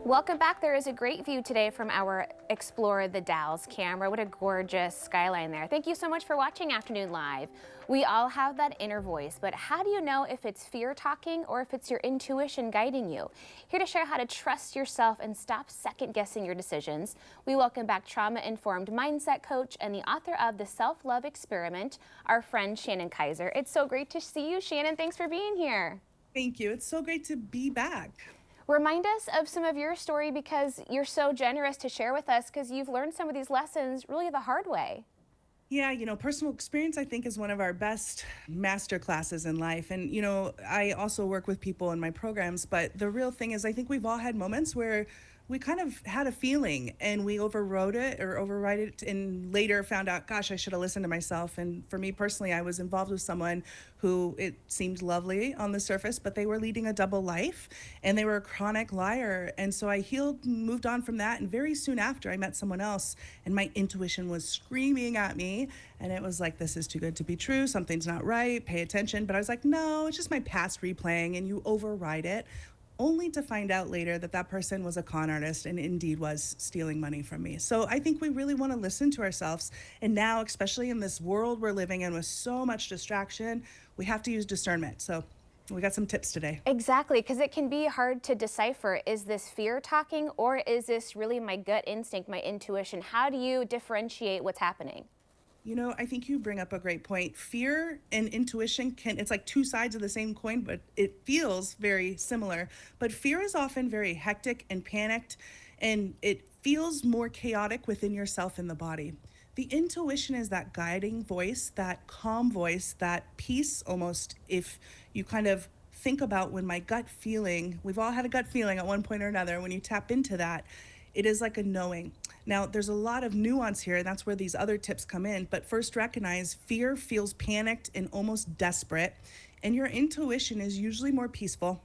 Welcome back. There is a great view today from our Explore the Dalles camera. What a gorgeous skyline there. Thank you so much for watching Afternoon Live. We all have that inner voice, but how do you know if it's fear talking or if it's your intuition guiding you? Here to share how to trust yourself and stop second guessing your decisions, we welcome back trauma-informed mindset coach and the author of The Self-Love Experiment, our friend Shannon Kaiser. It's so great to see you, Shannon. Thanks for being here. Thank you. It's so great to be back. Remind us of some of your story because you're so generous to share with us because you've learned some of these lessons really the hard way. Yeah, personal experience, I think, is one of our best master classes in life. And, I also work with people in my programs, but the real thing is, I think we've all had moments where we kind of had a feeling and we overrode it or override it and later found out, gosh, I should have listened to myself. And for me personally, I was involved with someone who it seemed lovely on the surface, but they were leading a double life and they were a chronic liar. And so I healed, moved on from that. And very soon after, I met someone else and my intuition was screaming at me. And it was like, this is too good to be true. Something's not right. Pay attention. But I was like, no, it's just my past replaying, and you override it, only to find out later that that person was a con artist and indeed was stealing money from me. So I think we really want to listen to ourselves. And now, especially in this world we're living in with so much distraction, we have to use discernment. So we got some tips today. Exactly, because it can be hard to decipher. Is this fear talking or is this really my gut instinct, my intuition? How do you differentiate what's happening? I think you bring up a great point. Fear and intuition it's like two sides of the same coin, but it feels very similar. But fear is often very hectic and panicked, and it feels more chaotic within yourself and the body. The intuition is that guiding voice, that calm voice, that peace almost. If you kind of think about when my gut feeling, we've all had a gut feeling at one point or another, when you tap into that, it is like a knowing. Now, there's a lot of nuance here, and that's where these other tips come in. But first, recognize fear feels panicked and almost desperate, and your intuition is usually more peaceful.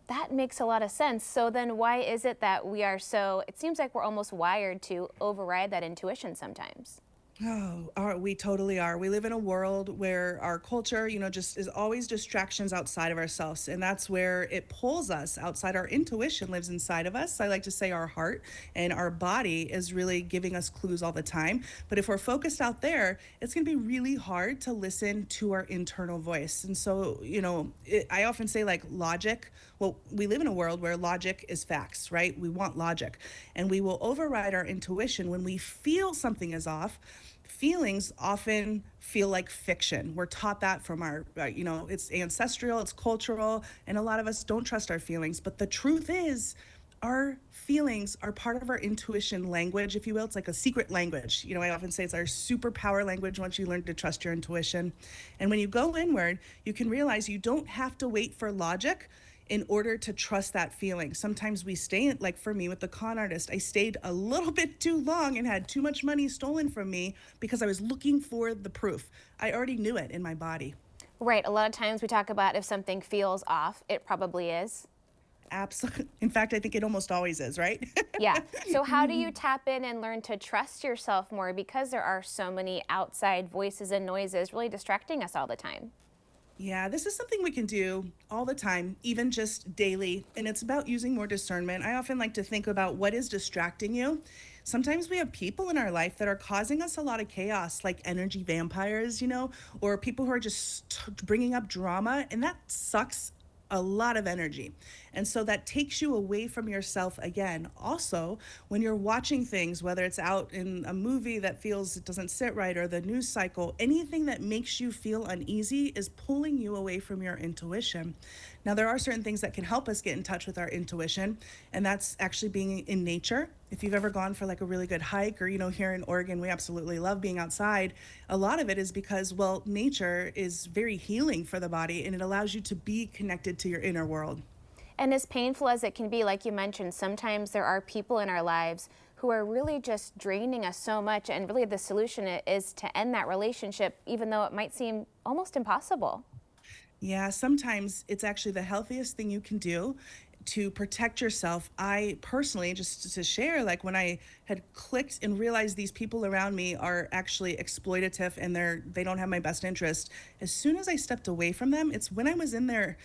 That makes a lot of sense. So then why is it that it seems like we're almost wired to override that intuition sometimes? Oh, we totally are. We live in a world where our culture, just is always distractions outside of ourselves. And that's where it pulls us outside. Our intuition lives inside of us. I like to say our heart and our body is really giving us clues all the time. But if we're focused out there, it's going to be really hard to listen to our internal voice. And so, I often say like logic. Well, we live in a world where logic is facts, right? We want logic. And we will override our intuition when we feel something is off. Feelings often feel like fiction. We're taught that from it's ancestral, it's cultural, and a lot of us don't trust our feelings. But the truth is, our feelings are part of our intuition language, if you will. It's like a secret language. I often say it's our superpower language once you learn to trust your intuition. And when you go inward, you can realize you don't have to wait for logic in order to trust that feeling. Sometimes we stay, like for me with the con artist, I stayed a little bit too long and had too much money stolen from me because I was looking for the proof. I already knew it in my body. Right. A lot of times we talk about if something feels off, it probably is. Absolutely. In fact, I think it almost always is, right? Yeah. So how do you tap in and learn to trust yourself more because there are so many outside voices and noises really distracting us all the time? Yeah, this is something we can do all the time, even just daily. And it's about using more discernment. I often like to think about what is distracting you. Sometimes we have people in our life that are causing us a lot of chaos, like energy vampires, or people who are just bringing up drama. And that sucks a lot of energy. And so that takes you away from yourself again. Also, when you're watching things, whether it's out in a movie that feels it doesn't sit right or the news cycle, anything that makes you feel uneasy is pulling you away from your intuition. Now, there are certain things that can help us get in touch with our intuition, and that's actually being in nature. If you've ever gone for like a really good hike or, here in Oregon, we absolutely love being outside. A lot of it is because, well, nature is very healing for the body and it allows you to be connected to your inner world. And as painful as it can be, like you mentioned, sometimes there are people in our lives who are really just draining us so much. And really the solution is to end that relationship, even though it might seem almost impossible. Yeah, sometimes it's actually the healthiest thing you can do to protect yourself, I personally, just to share, like when I had clicked and realized these people around me are actually exploitative and they don't have my best interest, as soon as I stepped away from them, it's when I was in there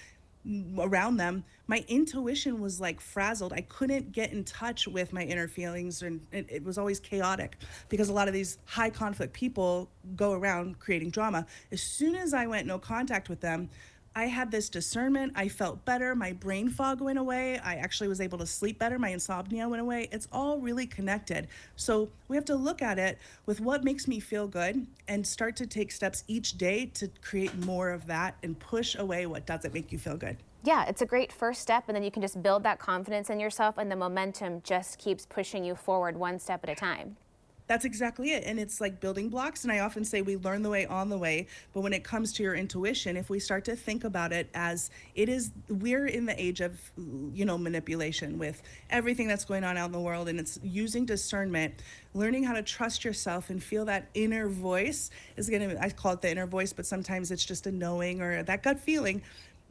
around them, my intuition was like frazzled. I couldn't get in touch with my inner feelings, and it was always chaotic because a lot of these high conflict people go around creating drama. As soon as I went no contact with them, I had this discernment. I felt better. My brain fog went away. I actually was able to sleep better. My insomnia went away. It's all really connected. So we have to look at it with what makes me feel good and start to take steps each day to create more of that and push away what doesn't make you feel good. Yeah, it's a great first step, and then you can just build that confidence in yourself, and the momentum just keeps pushing you forward one step at a time. That's exactly it. And it's like building blocks. And I often say we learn the way on the way. But when it comes to your intuition, if we start to think about it as it is, we're in the age of, manipulation with everything that's going on out in the world. And it's using discernment, learning how to trust yourself and feel that inner voice is going to, I call it the inner voice, but sometimes it's just a knowing or that gut feeling.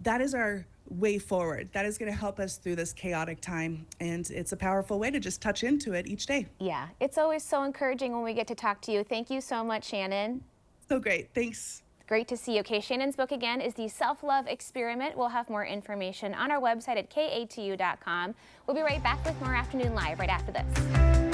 That is our way forward. That is going to help us through this chaotic time. And it's a powerful way to just touch into it each day. Yeah, it's always so encouraging when we get to talk to you. Thank you so much, Shannon. So great. Thanks. Great to see you. Okay, Shannon's book again is The Self-Love Experiment. We'll have more information on our website at katu.com. We'll be right back with more Afternoon Live right after this.